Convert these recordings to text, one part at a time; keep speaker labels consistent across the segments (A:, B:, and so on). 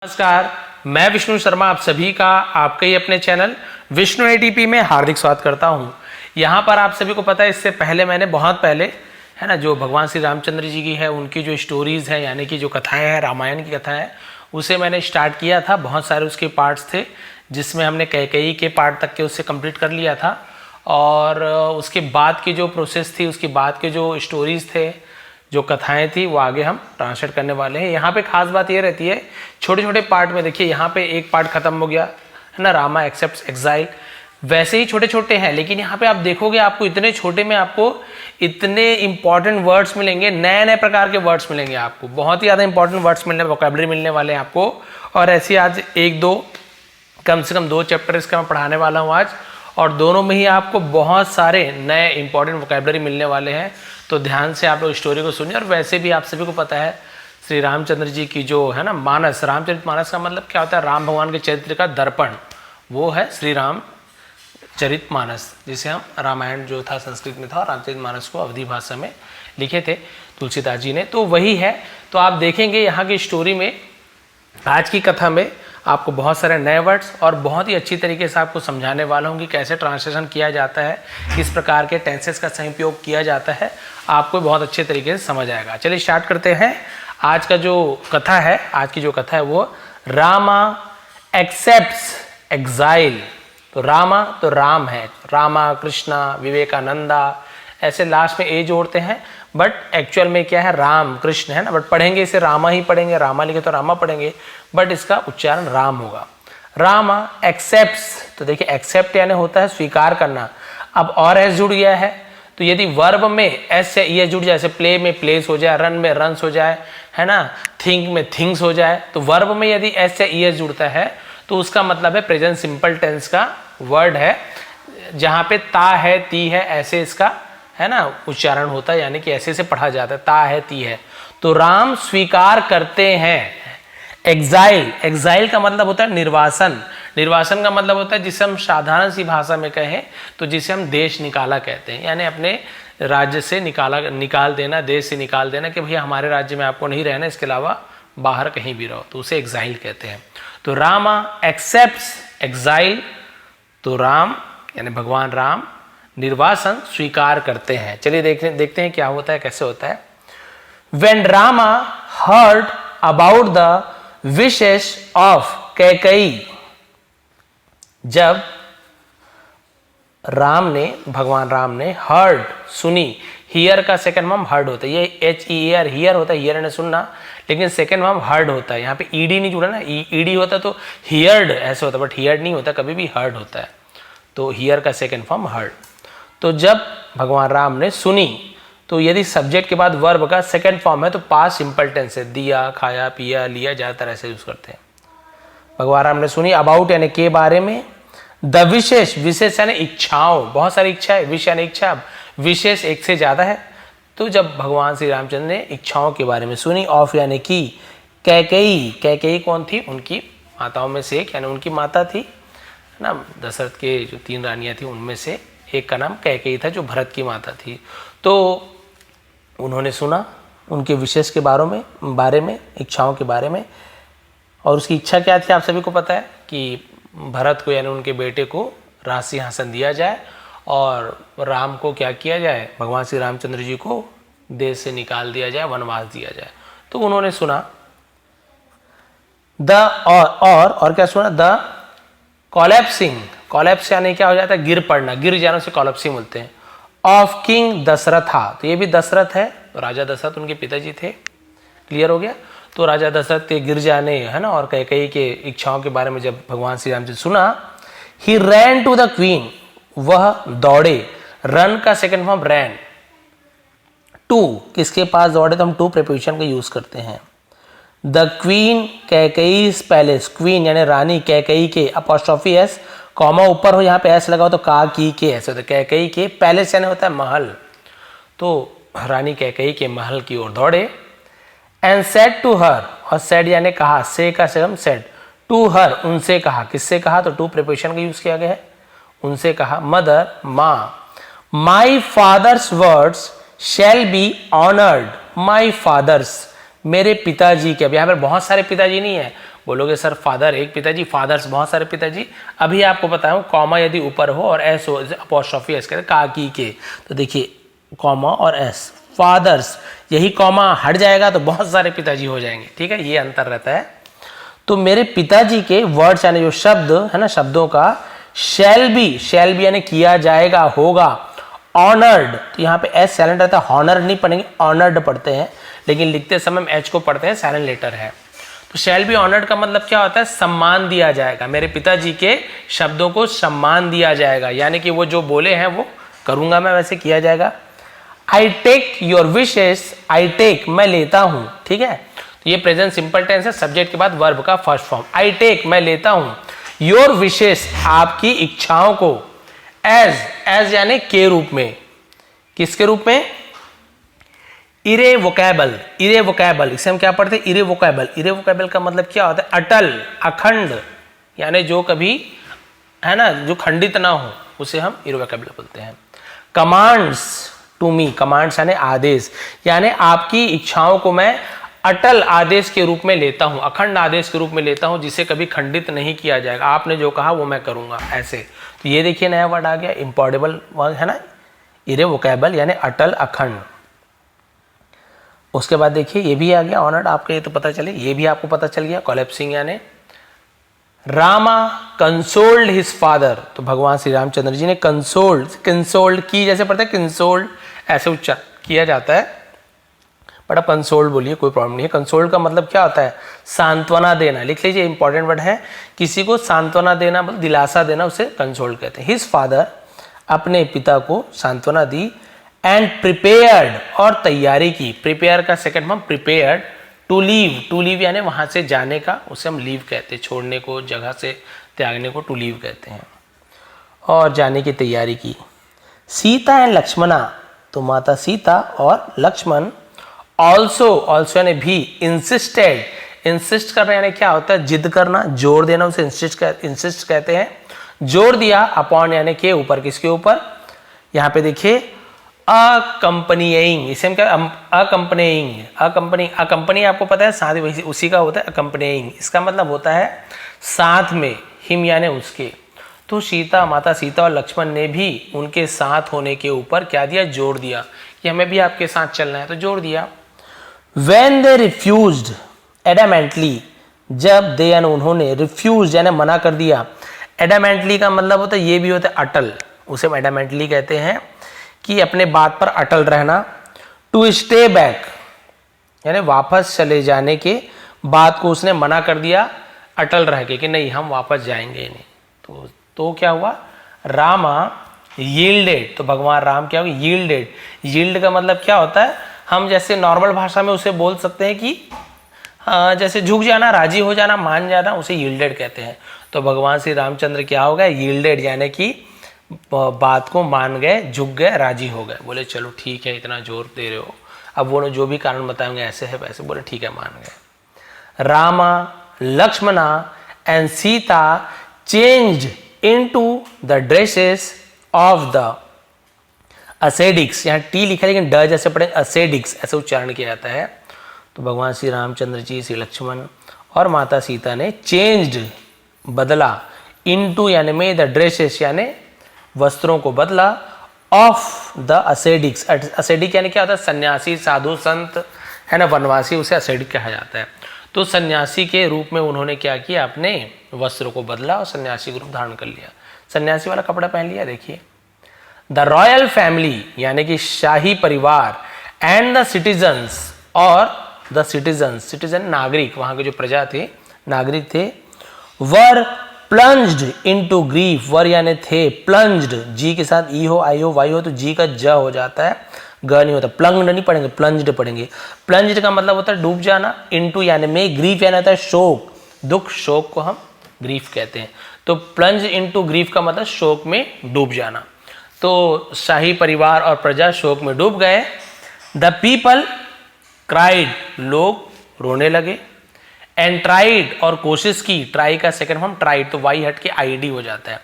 A: नमस्कार, मैं विष्णु शर्मा आप सभी का आपके ही अपने चैनल विष्णु एटीपी में हार्दिक स्वागत करता हूं। यहां पर आप सभी को पता है, इससे पहले मैंने बहुत पहले है ना जो भगवान श्री रामचंद्र जी की है उनकी जो स्टोरीज है यानी कि जो कथाएं हैं, रामायण की कथा है, उसे मैंने स्टार्ट किया था। बहुत सारे उसके पार्ट्स थे जिसमें हमने कैकेयी के पार्ट तक के उससे कंप्लीट कर लिया था और उसके बाद की जो प्रोसेस थी, उसके बाद के जो स्टोरीज थे, जो कथाएं थी, वो आगे हम ट्रांसलेट करने वाले हैं। यहाँ पे खास बात ये रहती है, छोटे छोटे पार्ट में देखिए, यहाँ पे एक पार्ट खत्म हो गया है ना, रामा एक्सेप्ट्स एक्साइल। वैसे ही छोटे छोटे हैं, लेकिन यहाँ पे आप देखोगे आपको इतने छोटे में आपको इतने इंपॉर्टेंट वर्ड्स मिलेंगे, नए नए प्रकार के वर्ड्स मिलेंगे आपको, बहुत ही ज़्यादा इंपॉर्टेंट वर्ड्स मिलने, वोकैबुलरी मिलने वाले हैं आपको। और ऐसे आज एक दो कम से कम 2 चैप्टर इसका मैं पढ़ाने वाला हूँ आज, और दोनों में ही आपको बहुत सारे नए इंपॉर्टेंट वोकैबुलरी मिलने वाले हैं। तो ध्यान से आप लोग स्टोरी को सुनिए। और वैसे भी आप सभी को पता है श्री रामचंद्र जी की जो है ना मानस, रामचरित मानस का मतलब क्या होता है? राम भगवान के चरित्र का दर्पण, वो है श्री राम चरित मानस, जिसे हम रामायण जो था संस्कृत में था और रामचरित मानस को अवधी भाषा में लिखे थे तुलसीदास जी ने, तो वही है। तो आप देखेंगे यहाँ की स्टोरी में, आज की कथा में आपको बहुत सारे नए वर्ड्स और बहुत ही अच्छी तरीके से आपको समझाने वाला हूँ कि कैसे ट्रांसलेशन किया जाता है, किस प्रकार के टेंसेस का सही उपयोग किया जाता है, आपको बहुत अच्छे तरीके से समझ आएगा। चलिए स्टार्ट करते हैं। आज का जो कथा है, आज की जो कथा है वो रामा एक्सेप्ट्स एक्साइल। तो रामा तो राम है, रामा, कृष्णा, विवेकानंदा, ऐसे लास्ट में ए जोड़ते हैं, बट एक्चुअल में क्या है? राम कृष्ण है ना, बट पढ़ेंगे इसे रामा ही पढ़ेंगे, रामा लिखे तो रामा पढ़ेंगे, बट इसका उच्चारण राम होगा। रामा एक्सेप्ट्स, तो देखिए एक्सेप्ट यानी होता है स्वीकार करना। अब और एस जुड़ गया है, तो यदि वर्ब में एस से ई जुड़ जाए, जैसे प्ले में प्लेस हो जाए, रन में रन्स हो जाए, है ना, थिंक में थिंग्स हो जाए, तो वर्ब में यदि एस से ई जुड़ता है तो उसका मतलब है प्रेजेंट सिंपल टेंस का वर्ड है, जहाँ पे ता है ती है ऐसे इसका है ना उच्चारण होता है, यानी कि ऐसे से पढ़ा जाता है, ता है ती है। तो राम स्वीकार करते हैं। एग्जाइल, एग्जाइल का मतलब होता है निर्वासन। निर्वासन का मतलब होता है जिसे हम साधारण सी भाषा में कहें तो जिसे हम देश निकाला कहते हैं, यानी अपने राज्य से निकाल देना, देश से निकाल देना कि भैया हमारे राज्य में आपको नहीं रहना, इसके अलावा बाहर कहीं भी रहो, तो उसे एग्जाइल कहते हैं। तो रामा एक्सेप्ट्स एक्साइल, तो राम यानी भगवान राम निर्वासन स्वीकार करते हैं। चलिए देखते हैं क्या होता है, कैसे होता है। When Rama heard about the wishes of Kaikeyi, जब राम ने, भगवान राम ने heard सुनी, हियर का सेकंड फॉर्म हर्ड होता है, ये HEAR हियर होता है, हियर ने सुनना, लेकिन सेकंड फॉर्म हर्ड होता है, यहाँ पे ईडी नहीं जुड़ा ना, ईडी होता तो हियर्ड ऐसे होता, बट हियर्ड नहीं होता, कभी भी हर्ड होता है, तो हियर का सेकंड फॉर्म हर्ड। तो जब भगवान राम ने सुनी, तो यदि सब्जेक्ट के बाद वर्ब का सेकंड फॉर्म है तो पास्ट सिंपल टेंस है, दिया, खाया, पिया, लिया, ज्यादातर ऐसे यूज करते हैं। भगवान राम ने सुनी, अबाउट यानी के बारे में, द विशेष, विशेष यानी इच्छाओं, बहुत सारी इच्छा है, विश यानी इच्छा, विशेष एक से ज्यादा है। तो जब भगवान श्री रामचंद्र ने इच्छाओं के बारे में सुनी, ऑफ यानी की, कैकेयी, कैकेयी कौन थी? उनकी माताओं में से एक, यानी उनकी माता थी ना, दशरथ के जो 3 रानियां थी उनमें से एक का नाम कैकेयी था, जो भरत की माता थी। तो उन्होंने सुना उनके विशेष के बारे में, इच्छाओं के बारे में, और उसकी इच्छा क्या थी आप सभी को पता है कि भरत को यानी उनके बेटे को राजसिंहासन दिया जाए और राम को क्या किया जाए? भगवान श्री रामचंद्र जी को देश से निकाल दिया जाए, वनवास दिया जाए। तो उन्होंने सुना द और क्या सुना? द कोलैप्सिंग, कोलैप्स यानी क्या हो जाता है? गिर पड़ना, गिर जाने से कोलैप्सिंग बोलते हैं, ऑफ किंग दशरथा, तो ये भी दशरथ है, तो राजा दशरथ उनके पिताजी थे, क्लियर हो गया। तो राजा दशरथ के गिर जाने है ना और कैकेयी के इच्छाओं के बारे में जब भगवान श्री राम जी सुना, ही रैन टू द क्वीन, वह दौड़े, रन का सेकंड फॉर्म रैन, टू किसके पास दौड़े? तो हम टू प्रीपोजिशन का यूज करते हैं। द क्वीन कैकेयीज पैलेस, क्वीन यानी रानी, कैकेयी के, अपॉस्ट्रोफी एस, कॉमा ऊपर हो, यहाँ पे एस लगा हो तो का की के ऐसे होता है, कैकेयी के, पैलेस यानी होता है महल, तो रानी कैकेयी के महल की ओर दौड़े। एंड सेड टू हर, और सेड यानी कहा, से का सेकंड सेड, टू हर उनसे कहा, किससे कहा? तो टू प्रीपोजिशन का यूज किया गया है, उनसे कहा, मदर माँ, my father's words shall be honoured, my father's मेरे पिताजी के, अब यहाँ पर बहुत सारे पिताजी नहीं है, बोलोगे सर फादर एक पिताजी, फादर्स बहुत सारे पिताजी। अभी आपको बताऊं कॉमा यदि ऊपर हो और एस हो, अपॉस्ट्रोफी एस कहते हैं काकी के, तो देखिए कॉमा और एस, फादर्स, यही कॉमा हट जाएगा तो बहुत सारे पिताजी हो जाएंगे, ठीक है, ये अंतर रहता है। तो मेरे पिताजी के वर्ड्स यानी जो शब्द है ना, शब्दों का शैल बी यानी किया जाएगा, होगा, ऑनर्ड, तो यहाँ पे एस साइलेंट रहता है, हॉनर नहीं पढ़ेंगे, ऑनर्ड पढ़ते हैं, लेकिन लिखते समय हम एच को पढ़ते हैं, साइलेंट लेटर है। तो शैल बी ऑनर्ड का मतलब क्या होता है, सम्मान दिया जाएगा, मेरे पिताजी के शब्दों को सम्मान दिया जाएगा, यानी कि वो जो बोले हैं वो करूंगा मैं, वैसे किया जाएगा। I take your wishes, I take मैं लेता हूं, ठीक है, तो ये प्रेजेंट सिंपल टेंस है, सब्जेक्ट के बाद वर्ब का फर्स्ट फॉर्म, आई टेक मैं लेता हूं, योर विशेस आपकी इच्छाओं को, एज यानी के रूप में, किसके रूप में, इरेवोकेबल, इरेवोकेबल, इसे हम क्या पढ़ते हैं, इरेवोकेबल, इरेवोकेबल का मतलब क्या होता है, अटल, अखंड, यानी जो कभी है ना, जो खंडित ना हो, उसे हम इरेवोकेबल बोलते हैं। कमांड्स टू मी, कमांड्स यानी आदेश, यानी आपकी इच्छाओं को मैं अटल आदेश के रूप में लेता हूं, अखंड आदेश के रूप में लेता हूं, जिसे कभी खंडित नहीं किया जाएगा, आपने जो कहा वो मैं करूंगा, ऐसे। तो ये देखिए नया वर्ड आ गया, इम्पॉर्टेबल वर्ड है ना, इरेवोकेबल यानी अटल अखंड। उसके बाद देखिए ये भी आ गया ऑनर्ड, आपको ये तो पता चले, ये भी आपको पता चल गया, कोलैप्सिंग यानी रामा कंसोल्ड हिज फादर, तो भगवान श्री रामचंद्र जी ने कंसोल्ड की, जैसे पढ़ते हैं कंसोल्ड, ऐसे उच्चार किया जाता है, बट आप कंसोल्ड बोलिए, कोई प्रॉब्लम नहीं है। कंसोल्ड का मतलब क्या होता है, सांत्वना देना, लिख लीजिए, इंपॉर्टेंट वर्ड है, किसी को सांत्वना देना, मतलब दिलासा देना, उसे कंसोल्ड कहते हैं। हिज फादर अपने पिता को सांत्वना दी, एंड प्रिपेयर्ड और तैयारी की, प्रिपेयर का second form prepared, to leave यानी वहां से जाने का, उसे हम लीव कहते हैं, छोड़ने को, जगह से त्यागने को टू लीव कहते हैं, और जाने की तैयारी की। सीता एंड लक्ष्मणा, तो माता सीता और लक्ष्मण, ऑल्सो यानी भी, इंसिस्ट करना यानी क्या होता है, जिद करना, जोर देना, उसे इंसिस्ट कहते हैं। जोर दिया, अपॉन यानी के ऊपर, किसके ऊपर, यहाँ पे देखिए अकम्पनीइंग, इसे हम क्या, अकम्पनी आपको पता है साथ ही उसी का होता है अकम्पनीइंग, इसका मतलब होता है साथ में, हिम यानी उसके। तो माता सीता और लक्ष्मण ने भी उनके साथ होने के ऊपर क्या दिया, जोर दिया कि हमें भी आपके साथ चलना है, तो जोर दिया। When they refused adamantly, जब दे यानी उन्होंने, रिफ्यूज यानी मना कर दिया, एडामेंटली का मतलब होता है, ये भी होता है अटल, उसे हम एडामेंटली कहते हैं कि अपने बात पर अटल रहना। टू स्टे बैक यानी वापस चले जाने के बात को उसने मना कर दिया, अटल रह के कि नहीं हम वापस जाएंगे नहीं। तो क्या हुआ, रामा यील्डेड, तो भगवान राम क्या हुआ, यील्डेड। यील्ड का मतलब क्या होता है, हम जैसे नॉर्मल भाषा में उसे बोल सकते हैं कि जैसे झुक जाना, राजी हो जाना, मान जाना, उसे यील्डेड कहते हैं। तो भगवान श्री रामचंद्र क्या हो गए, यील्डेड यानी कि बात को मान गए, झुक गए, राजी हो गए, बोले चलो ठीक है, इतना जोर दे रहे हो, अब वो जो भी कारण बताएंगे ऐसे है वैसे, बोले ठीक है मान गए। Rama, Lakshmana and Sita changed into the dresses of the ascetics, यहाँ टी लिखा है लेकिन ड जैसे पढ़ेंगे, असेडिक्स ऐसे उच्चारण किया जाता है। तो भगवान श्री रामचंद्र जी, श्री लक्ष्मण और माता सीता ने चेंज्ड बदला, इनटू यानी में, द ड्रेसेस यानी वस्त्रों को बदला, ऑफ द असेडिक्स, असेडिक यानी क्या होता है, सन्यासी, साधु, संत है ना, वनवासी, उसे असेडिक कहा जाता है। तो सन्यासी के रूप में उन्होंने क्या किया, अपने वस्त्रों को बदला और सन्यासी का रूप धारण कर लिया, सन्यासी वाला कपड़ा पहन लिया। देखिए द रॉयल फैमिली यानी कि शाही परिवार, एंड द सिटीजन्स और द सिटीजन नागरिक, वहां के जो प्रजा थे, नागरिक थे, वर प्लंज्ड इनटू ग्रीफ, वर यानी थे, प्लंज्ड जी के साथ ई हो, आई हो, वाई हो, तो जी का ज हो जाता है, ग नहीं होता, प्लंग्ड नहीं पढ़ेंगे, प्लंज्ड पढ़ेंगे। प्लंज्ड का मतलब होता है डूब जाना, इनटू यानी में, ग्रीफ यानी होता है शोक, दुख, शोक को हम ग्रीफ कहते हैं। तो प्लंज इनटू ग्रीफ का मतलब शोक में डूब जाना। तो शाही परिवार और प्रजा शोक में डूब गए। द पीपल क्राइड, लोग रोने लगे। एंड ट्राइड और कोशिश की, ट्राई का सेकंड फॉर्म ट्राइड, तो वाई हट के आईडी हो जाता है।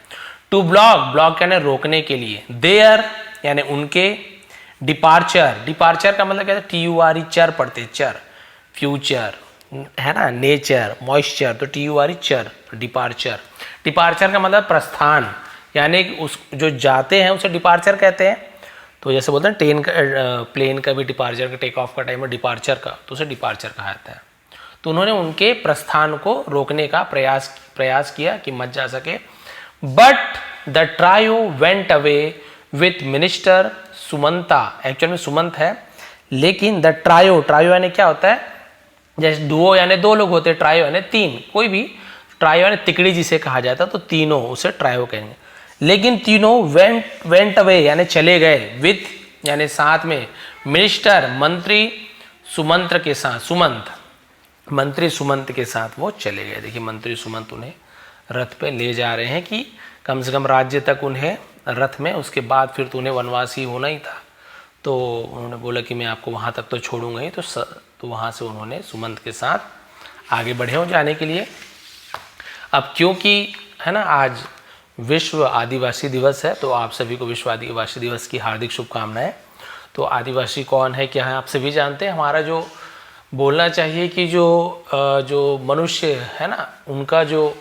A: टू ब्लॉक यानी रोकने के लिए। देयर यानी उनके। डिपार्चर का मतलब क्या है, TURE, चर पढ़ते, चर, फ्यूचर, है ना, नेचर, मॉइस्चर, तो TUR चर, डिपार्चर। डिपार्चर का मतलब प्रस्थान, यानी उस जो जाते हैं उसे डिपार्चर कहते हैं। तो जैसे बोलते हैं ट्रेन का, प्लेन का भी डिपार्चर का, टेक ऑफ का टाइम है डिपार्चर का, तो उसे डिपार्चर कहा जाता है। तो उन्होंने उनके प्रस्थान को रोकने का प्रयास किया कि मत जा सके। But the trio went away with minister Sumanta, actual में सुमंत है, लेकिन द ट्रायो, ट्रायो यानी क्या होता है, जैसे डुओ यानी दो लोग होते हैं, ट्रायो यानी तीन, कोई भी, ट्रायो यानी तिकड़ी जिसे कहा जाता है, तो तीनों उसे ट्रायो कहेंगे। लेकिन तीनों वेंट अवे यानी चले गए, विथ यानी साथ में, मिनिस्टर मंत्री सुमंत्र के साथ, सुमंत मंत्री सुमंत के साथ वो चले गए। देखिए मंत्री सुमंत उन्हें रथ पे ले जा रहे हैं कि कम से कम राज्य तक उन्हें रथ में, उसके बाद फिर तो उन्हें वनवासी होना ही था। तो उन्होंने बोला कि मैं आपको वहाँ तक तो छोड़ूंगा ही, तो वहाँ से उन्होंने सुमंत के साथ आगे बढ़े हो जाने के लिए। अब क्योंकि है ना आज विश्व आदिवासी दिवस है, तो आप सभी को विश्व आदिवासी दिवस की हार्दिक शुभकामनाएं। तो आदिवासी कौन है, क्या है, आप सभी जानते हैं। हमारा जो बोलना चाहिए कि जो मनुष्य है ना, उनका जो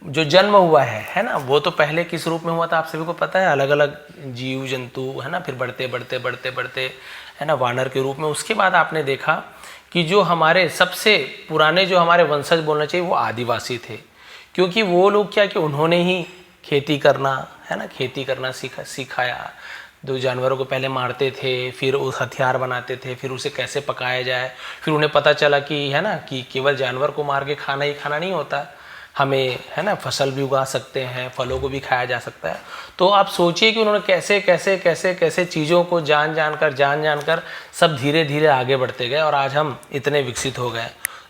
A: जन्म हुआ है ना, वो तो पहले किस रूप में हुआ था आप सभी को पता है, अलग अलग जीव जंतु है ना, फिर बढ़ते बढ़ते बढ़ते बढ़ते है ना वानर के रूप में। उसके बाद आपने देखा कि जो हमारे सबसे पुराने जो हमारे वंशज बोलना चाहिए वो आदिवासी थे, क्योंकि वो लोग क्या कि उन्होंने ही खेती करना है ना, खेती करना सिखाया। दो जानवरों को पहले मारते थे, फिर उस हथियार बनाते थे, फिर उसे कैसे पकाया जाए, फिर उन्हें पता चला कि है ना कि केवल जानवर को मार के खाना ही खाना नहीं होता, हमें है ना फसल भी उगा सकते हैं, फलों को भी खाया जा सकता है। तो आप सोचिए कि उन्होंने कैसे कैसे कैसे कैसे चीज़ों को जान जानकर सब धीरे धीरे आगे बढ़ते गए, और आज हम इतने विकसित हो गए।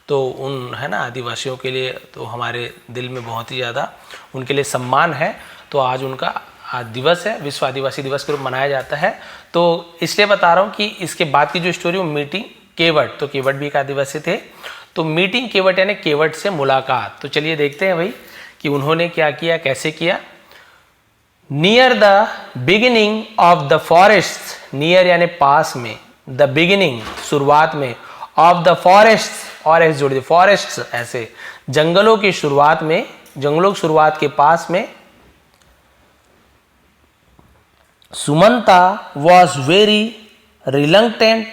A: तो उन है ना आदिवासियों के लिए तो हमारे दिल में बहुत ही ज़्यादा उनके लिए सम्मान है। तो आज उनका आज दिवस है, विश्व आदिवासी दिवस के रूप मनाया जाता है। तो इसलिए बता रहा हूँ कि इसके बाद की जो स्टोरी वो मीटिंग केवट, तो केवट भी एक आदिवासी थे। तो मीटिंग केवट यानी केवट से मुलाकात। तो चलिए देखते हैं भाई कि उन्होंने क्या किया, कैसे किया। Near the beginning of the forest, near यानी पास में, द बिगिनिंग शुरुआत में, ऑफ द फॉरेस्ट, और ऐसे जोड़ दिए फॉरेस्ट, ऐसे जंगलों की शुरुआत में, जंगलों की शुरुआत के पास में, Sumanta was very reluctant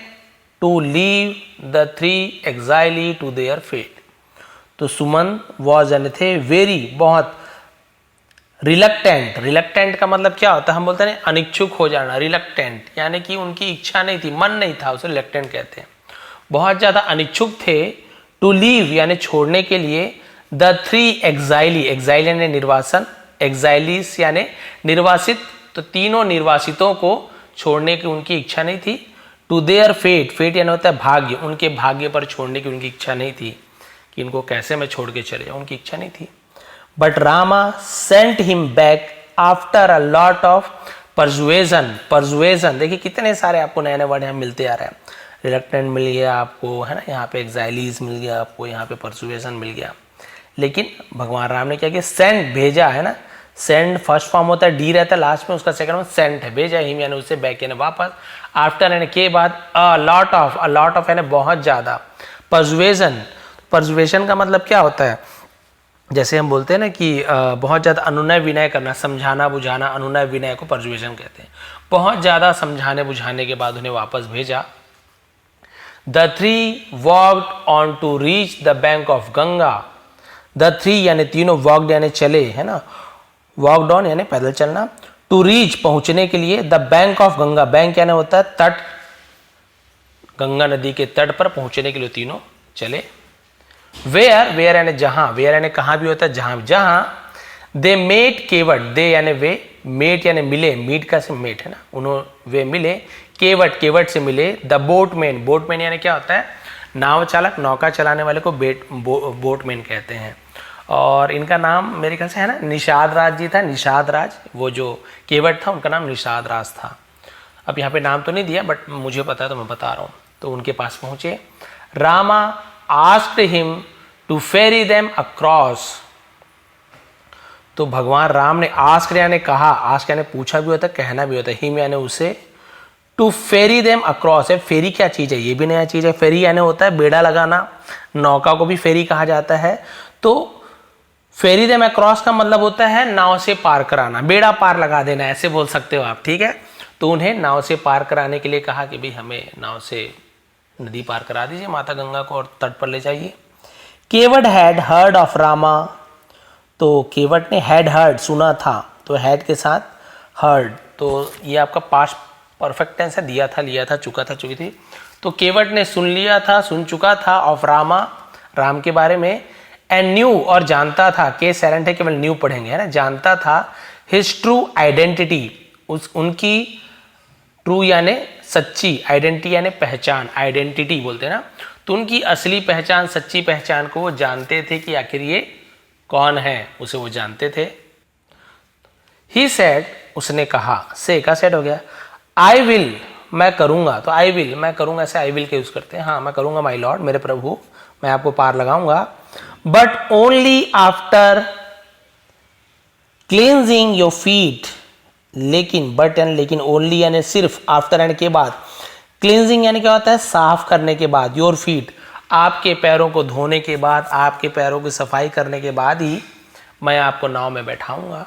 A: to leave the three exiles to their fate. तो सुमंत वॉज यानी थे, वेरी बहुत, रिलक्टेंट, रिलक्टेंट का मतलब क्या होता है, हम बोलते हैं अनिच्छुक हो जाना, रिलक्टेंट यानी कि उनकी इच्छा नहीं थी, मन नहीं था, उसे रिलक्टेंट कहते हैं। बहुत ज़्यादा अनिच्छुक थे, टू लीव यानी छोड़ने के लिए, द थ्री एक्साइली, एक्साइली यानी निर्वासन, एक्साइलीस यानी निर्वासित, तो तीनों निर्वासितों को छोड़ने की उनकी इच्छा नहीं थी। टू देयर फेट, फेट यानी होता है भाग्य, उनके भाग्य पर छोड़ने की उनकी इच्छा नहीं थी कि इनको कैसे मैं छोड़ के चले जाऊं, उनकी इच्छा नहीं थी। But Rama sent him back after a lot of persuasion, persuasion देखिए कितने सारे आपको नए नए वर्ड यहाँ मिलते आ रहे हैं। रिलक्टेंट मिल गया आपको है ना, यहाँ पे एक्साइलीज मिल गया आपको, यहाँ पे परसुएशन मिल गया। लेकिन भगवान राम ने क्या किया, सेंड भेजा है ना, सेंड फर्स्ट फॉर्म होता है, डी रहता है लास्ट में, उसका सेकंड में सेंट है, भेजा हिम यानी उससे, बैक यानी वापस, आफ्टर यानी के बाद, अ लॉट ऑफ यानी बहुत ज़्यादा, परसुएशन, परसुएशन का मतलब क्या होता है, जैसे हम बोलते हैं ना कि बहुत ज़्यादा अनुनय विनय करना, समझाना बुझाना, अनुनय विनय को परसुएशन कहते हैं। बहुत ज़्यादा समझाने बुझाने के बाद उन्हें वापस भेजा। The three walked on to reach the bank of Ganga. The three यानी तीनों, walked यानी चले है ना, walked on यानी पैदल चलना, to reach पहुंचने के लिए, the bank of Ganga, bank यानी होता है तट, गंगा नदी के तट पर पहुंचने के लिए तीनों चले। Where, where यानी जहां, where यानी कहां भी होता है, जहां जहां, they met केवट, they यानी वे, मेट यानी मिले, मीट का से मेट है ना, उन्होंने वे मिले, केवट, केवट से मिले, द बोटमैन, बोटमैन यानी क्या होता है, नाव चालक, नौका चलाने वाले को बोटमैन कहते हैं। और इनका नाम मेरे ख्याल से है ना निषाद राज जी था, निषाद राज, वो जो केवट था उनका नाम निषाद राज था। अब यहाँ पे नाम तो नहीं दिया बट मुझे पता है तो मैं बता रहा हूँ। तो उनके पास पहुंचे, Rama asked him to ferry them across. तो भगवान राम ने आस्क यानी कहा, आस्क यानी पूछा भी होता है, कहना भी होता है, हिम यानी उसे, टू फेरी देम अक्रॉस। है फेरी क्या चीज है, ये भी नया चीज है। फेरी यानी होता है बेड़ा लगाना, नौका को भी फेरी कहा जाता है। तो फेरी देम अक्रॉस का मतलब होता है नाव से पार कराना, बेड़ा पार लगा देना, ऐसे बोल सकते हो आप, ठीक है। तो उन्हें नाव से पार कराने के लिए कहा कि भाई हमें नाव से नदी पार करा दीजिए, माता गंगा को, और तट पर ले जाइए। केवट हैड हर्ड ऑफ रामा। तो केवट ने हैड हर्ड सुना था, तो हैड के साथ हर्ड, तो ये आपका पास्ट परफेक्ट टेंस है, दिया था, लिया था, चुका था, चुकी थी। तो केवट ने सुन लिया था, सुन चुका था, ऑफ रामा, राम के बारे में, एंड न्यू, और जानता था, के साइलेंट है, केवल न्यू पढ़ेंगे, है ना, जानता था, हिज ट्रू आइडेंटिटी, उनकी ट्रू यानी सच्ची, आइडेंटिटी यानी पहचान, आइडेंटिटी बोलते हैं ना, तो उनकी असली पहचान, सच्ची पहचान को वो जानते थे कि आखिर ये कौन है, उसे वो जानते थे। ही सेड, उसने कहा, से का सेड हो गया। आई विल, मैं करूंगा, तो आई विल, मैं करूंगा, ऐसे आई विल के यूज करते हैं, हाँ मैं करूंगा माई लॉर्ड, मेरे प्रभु, मैं आपको पार लगाऊंगा, but only after cleansing your feet, लेकिन, बट एंड लेकिन, ओनली यानी सिर्फ, आफ्टर एंड के बाद, क्लींजिंग यानी क्या होता है, साफ करने के बाद, योर फीट, आपके पैरों को धोने के बाद, आपके पैरों की सफाई करने के बाद ही मैं आपको नाव में बैठाऊंगा।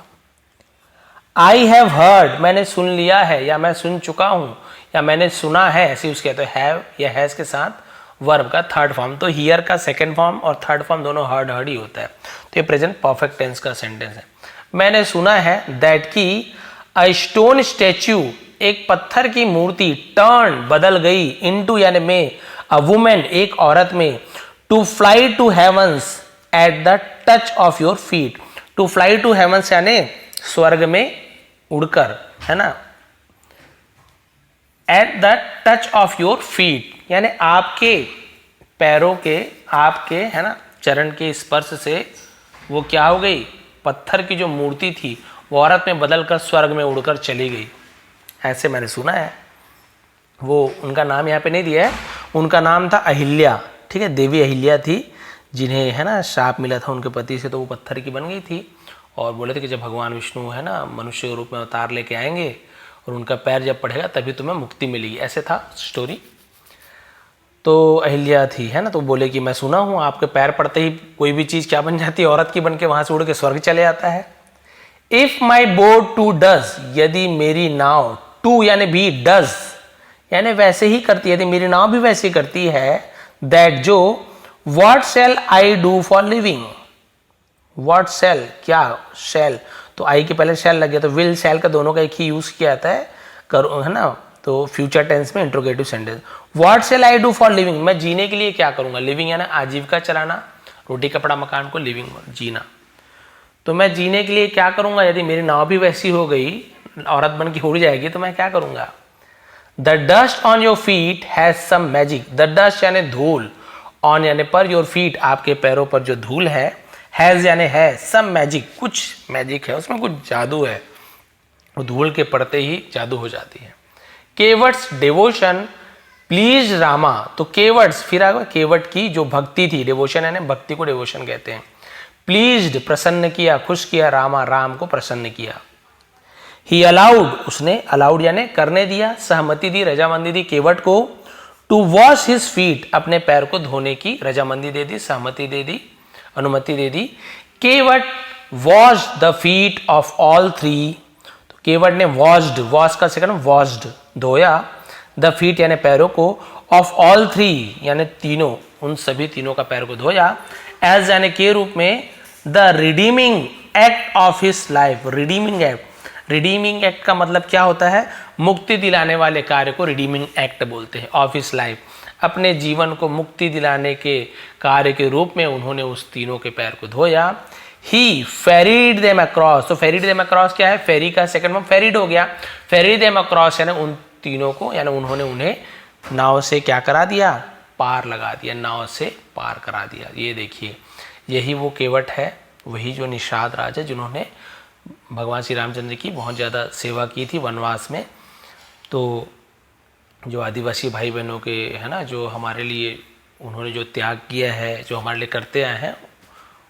A: आई हैव हर्ड, मैंने सुन लिया है, या मैं सुन चुका हूं, या मैंने सुना है, ऐसे उसके तो हैव या हैज के साथ वर्ब का थर्ड फॉर्म, तो हियर का सेकंड फॉर्म और थर्ड फॉर्म दोनों हर्ड हर्ड ही होता है, तो ये प्रेजेंट परफेक्ट टेंस का सेंटेंस है। मैंने सुना है दैट की अ स्टोन स्टैच्यू, एक पत्थर की मूर्ति, टर्न बदल गई, इनटू यानी में, अ वुमेन एक औरत में, to fly to heavens at the touch of your feet, to fly to heavens यानी स्वर्ग में उड़कर, है ना, at the touch of your feet यानी आपके पैरों के, आपके, है ना, चरण के स्पर्श से वो क्या हो गई, पत्थर की जो मूर्ति थी वो औरत में बदलकर स्वर्ग में उड़कर चली गई, ऐसे मैंने सुना है। वो उनका नाम यहाँ पे नहीं दिया है, उनका नाम था अहिल्या, ठीक है, देवी अहिल्या थी, जिन्हें, है ना, शाप मिला था उनके पति से, तो वो पत्थर की बन गई थी, और बोले थे कि जब भगवान विष्णु, है ना, मनुष्य के रूप में अवतार लेके आएंगे और उनका पैर जब पड़ेगा तभी तुम्हें मुक्ति मिलेगी, ऐसे था स्टोरी। तो अहिल्या थी, है ना, तो बोले कि मैं सुना हूँ आपके पैर पड़ते ही कोई भी चीज़ क्या बन जाती है, औरत की बन के वहाँ से उड़ के स्वर्ग चले जाता है। If my boat too does, यदि मेरी नाव, टू यानी भी, डज यानी वैसे ही करती है, यदि मेरी नाव भी वैसे ही करती है, दैट जो, what shell I do for living, what शैल, क्या, शैल, तो आई के पहले शैल लग गया, तो विल शैल का दोनों का एक ही यूज किया जाता है, करो, है ना, तो फ्यूचर टेंस में interrogative sentence. What shell I do for living, मैं जीने के लिए क्या करूंगा, लिविंग यानी आजीविका चलाना, रोटी कपड़ा मकान को लिविंग, जीना, तो मैं जीने के लिए क्या करूंगा, यदि मेरी नाव भी वैसी हो गई, औरत बन के उड़ जाएगी, तो मैं क्या करूंगा। The dust on your feet has some magic, the dust यानी धूल, ऑन यानी पर, योर फीट आपके पैरों पर जो धूल है, हैज यानी है, सम मैजिक कुछ मैजिक है, उसमें कुछ जादू है, वो धूल के पड़ते ही जादू हो जाती है। केवट्स डिवोशन प्लीज रामा, तो केवट्स फिर आ गया, केवट की जो भक्ति थी, डिवोशन यानी भक्ति को डिवोशन कहते हैं, प्लीज्ड प्रसन्न किया, खुश किया, रामा राम को प्रसन्न किया। ही अलाउड, उसने, अलाउड यानी करने दिया, सहमति दी, रजामंदी दी केवट को, टू वॉश हिज फीट, अपने पैर को धोने की रजामंदी दे दी, सहमति दे दी, अनुमति दे दी। Kevat wash the feet of all three, तो केवट ने वॉश्ड, वॉश का सेकंड वॉश्ड, धोया, द फीट यानी पैरों को, ऑफ ऑल थ्री यानी तीनों, उन सभी तीनों का पैर को धोया, एज यानी के रूप में, the redeeming act of his life, redeeming act, redeeming act का मतलब क्या होता है, मुक्ति दिलाने वाले कार्य को रिडीमिंग एक्ट बोलते हैं, ऑफ हिज लाइफ, अपने जीवन को मुक्ति दिलाने के कार्य के रूप में उन्होंने उस तीनों के पैर को धोया। ही फेरीड देम अक्रॉस, तो फेरीड देम अक्रॉस क्या है, फेरी का सेकंड फॉर्म फेरीड हो गया, फेरीड देम अक्रॉस यानी उन तीनों को, यानी उन्होंने उन्हें नाव से क्या करा दिया, पार लगा दिया, नाव से पार करा दिया। ये देखिए, यही वो केवट है, वही जो निषाद राज है, जिन्होंने भगवान श्री रामचंद्र की बहुत ज़्यादा सेवा की थी वनवास में। तो जो आदिवासी भाई बहनों के, है ना, जो हमारे लिए उन्होंने जो त्याग किया है, जो हमारे लिए करते आए हैं,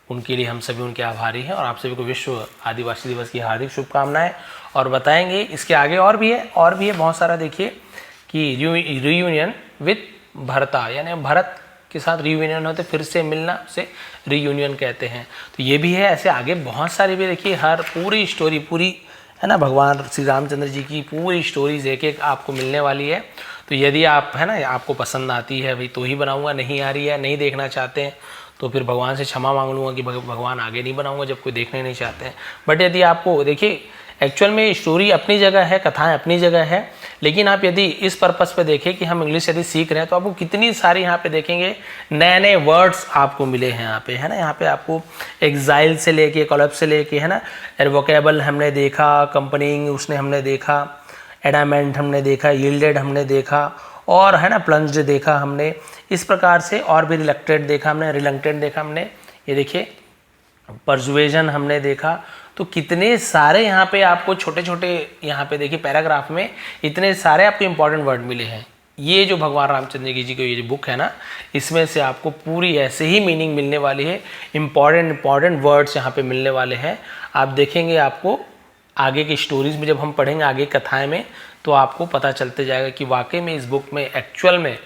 A: उनके लिए हम सभी उनके आभारी हैं, और आप सभी को विश्व आदिवासी दिवस की हार्दिक शुभकामनाएं। और बताएंगे इसके आगे और भी है बहुत सारा। देखिए कि रियूनियन विथ भरता, यानी भरत के साथ रियूनियन होते, फिर से मिलना, उसे रियूनियन कहते हैं। तो ये भी है, ऐसे आगे बहुत सारी भी देखिए, हर पूरी स्टोरी पूरी है ना, भगवान श्री रामचंद्र जी की पूरी स्टोरीज एक एक आपको मिलने वाली है। तो यदि आप है ना, आपको पसंद आती है भाई तो ही बनाऊंगा, नहीं आ रही है, नहीं देखना चाहते हैं तो फिर भगवान से क्षमा मांग लूँगा कि भगवान आगे नहीं बनाऊंगा जब कोई देखने नहीं चाहते हैं। बट यदि आपको देखिए, एक्चुअल में स्टोरी अपनी जगह है, कथाएं अपनी जगह है, लेकिन आप यदि इस पर्पस पे देखें कि हम इंग्लिश यदि सीख रहे हैं तो आपको कितनी सारी यहाँ पे देखेंगे नए नए वर्ड्स आपको मिले हैं यहाँ पे, है ना। यहाँ पे आपको एग्जाइल से लेके, कोलैप्स से लेके, है ना, एडवोकेबल हमने देखा, कंपनीइंग उसने हमने देखा, एडामेंट हमने देखा, यील्डेड हमने देखा, और है ना प्लंज्ड देखा हमने, इस प्रकार से, और भी रिलक्टेड देखा हमने, रिलक्टेंट देखा हमने, ये देखिए परसुएजन हमने देखा। तो कितने सारे यहाँ पे आपको छोटे छोटे यहाँ पे देखिए पैराग्राफ में इतने सारे आपको इंपॉर्टेंट वर्ड मिले हैं। ये जो भगवान रामचंद्र जी की ये जो बुक है ना, इसमें से आपको पूरी ऐसे ही मीनिंग मिलने वाली है, इंपॉर्टेंट वर्ड्स यहाँ पे मिलने वाले हैं। आप देखेंगे, आपको आगे की स्टोरीज में जब हम पढ़ेंगे, आगे कथाएं में, तो आपको पता चलते जाएगा कि वाकई में इस बुक में एक्चुअल में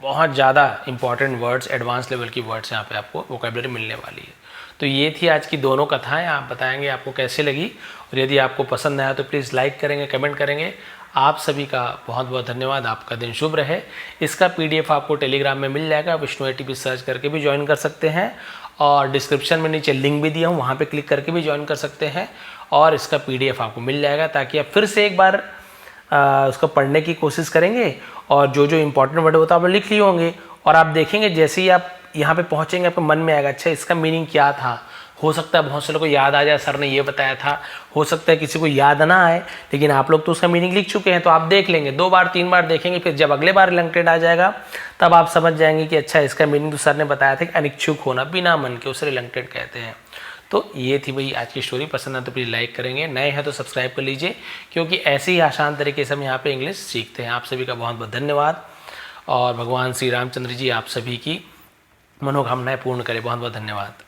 A: बहुत ज़्यादा इंपॉर्टेंट वर्ड्स, एडवांस लेवल की वर्ड्स यहाँ पे आपको वोकैबुलरी मिलने वाली है। तो ये थी आज की दोनों कथाएं, आप बताएंगे आपको कैसे लगी, और यदि आपको पसंद आया तो प्लीज़ लाइक करेंगे, कमेंट करेंगे। आप सभी का बहुत बहुत धन्यवाद, आपका दिन शुभ रहे। इसका PDF आपको टेलीग्राम में मिल जाएगा, विष्णु ATP सर्च करके भी ज्वाइन कर सकते हैं, और डिस्क्रिप्शन में नीचे लिंक भी दिया हूँ, वहाँ पर क्लिक करके भी ज्वाइन कर सकते हैं, और इसका PDF आपको मिल जाएगा, ताकि आप फिर से एक बार उसको पढ़ने की कोशिश करेंगे, और जो जो इंपॉर्टेंट वर्ड होता है आप लिख लिए होंगे, और आप देखेंगे जैसे ही आप यहाँ पे पहुँचेंगे आपको मन में आएगा, अच्छा इसका मीनिंग क्या था। हो सकता है बहुत से लोगों को याद आ जाए, सर ने ये बताया था, हो सकता है किसी को याद ना आए, लेकिन आप लोग तो उसका मीनिंग लिख चुके हैं, तो आप देख लेंगे, 2 बार 3 बार देखेंगे, फिर जब अगले बार रिलेटेड आ जाएगा तब आप समझ जाएंगे कि अच्छा इसका मीनिंग तो सर ने बताया था कि अनिच्छुक होना, बिना मन के, उसे रिलेटेड कहते हैं। तो ये थी भाई आज की स्टोरी। पसंद है तो प्लीज़ लाइक करेंगे, नए हैं तो सब्सक्राइब कर लीजिए, क्योंकि ऐसे ही आसान तरीके से हम यहाँ पे इंग्लिश सीखते हैं। आप सभी का बहुत बहुत धन्यवाद, और भगवान श्री रामचंद्र जी आप सभी की मनोकामनाएं पूर्ण करें। बहुत बहुत धन्यवाद।